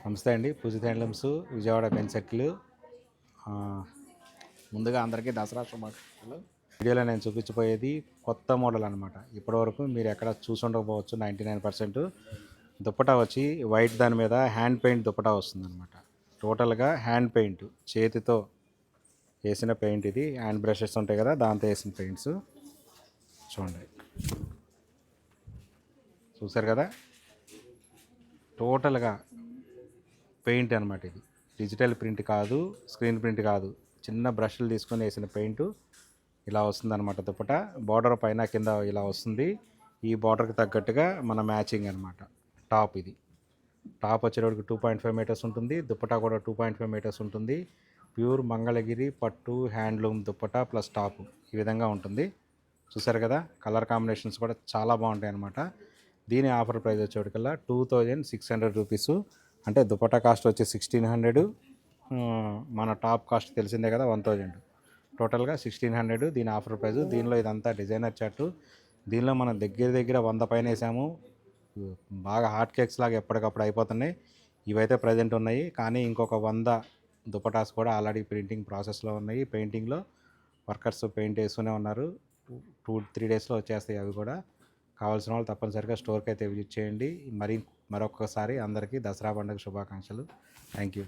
నమస్తే అండి. పూజిత handlooms Vijayawada pen circle. ముందుగా అందరికీ దసరా శుభాకాంక్షలు. వీడియోలో నేను చూపించబోయేది కొత్త మోడల్ అనమాట. ఇప్పటివరకు మీరు ఎక్కడ చూసుండకపోవచ్చు. 99% దుప్పటా వచ్చి వైట్ దాని మీద హ్యాండ్ పెయింట్ దుప్పటా వస్తుందన్నమాట. టోటల్గా హ్యాండ్ పెయింట్, చేతితో వేసిన పెయింట్. ఇది హ్యాండ్ బ్రషెస్ ఉంటాయి కదా, దాంతో వేసిన పెయింట్స్. చూడండి, చూసారు కదా, టోటల్గా పెయింట్ అనమాట. ఇది డిజిటల్ ప్రింట్ కాదు, స్క్రీన్ ప్రింట్ కాదు, చిన్న బ్రష్లు తీసుకొని వేసిన పెయింట్ ఇలా వస్తుందన్నమాట. దుప్పట బార్డర్ పైన కింద ఇలా వస్తుంది. ఈ బార్డర్కి తగ్గట్టుగా మన మ్యాచింగ్ అనమాట. టాప్ ఇది టాప్ వచ్చేటప్పటికి 2.5 మీటర్స్ ఉంటుంది. దుప్పటా కూడా 2.5 మీటర్స్ ఉంటుంది. ప్యూర్ మంగళగిరి పట్టు హ్యాండ్లూమ్ దుప్పటా ప్లస్ టాప్ ఈ విధంగా ఉంటుంది. చూసారు కదా, కలర్ కాంబినేషన్స్ కూడా చాలా బాగుంటాయి అన్నమాట. దీని ఆఫర్ ప్రైస్ వచ్చేటికల్లా 2600 రూపీస్. అంటే దుపట్టా కాస్ట్ వచ్చి 1600, మన టాప్ కాస్ట్ తెలిసిందే కదా 1000. టోటల్గా 1600 దీని ఆఫర్ ప్రైస్. దీనిలో ఇదంతా డిజైనర్ చార్టు. దీనిలో మనం దగ్గర 100 పైన వేసాము. బాగా హాట్ కేక్స్ లాగా ఎప్పటికప్పుడు అయిపోతున్నాయి. ఇవైతే ప్రజెంట్ ఉన్నాయి, కానీ ఇంకొక 100 దుపటాస్ కూడా ఆల్రెడీ ప్రింటింగ్ ప్రాసెస్లో ఉన్నాయి. పెయింటింగ్లో వర్కర్స్ పెయింట్ వేస్తూనే ఉన్నారు. 2-3 డేస్లో వచ్చేస్తాయి అవి కూడా. కావాల్సిన వాళ్ళు తప్పనిసరిగా స్టోర్కి అయితే విజిట్ చేయండి. మరొకసారి అందరికీ దసరా పండుగ శుభాకాంక్షలు. Thank you.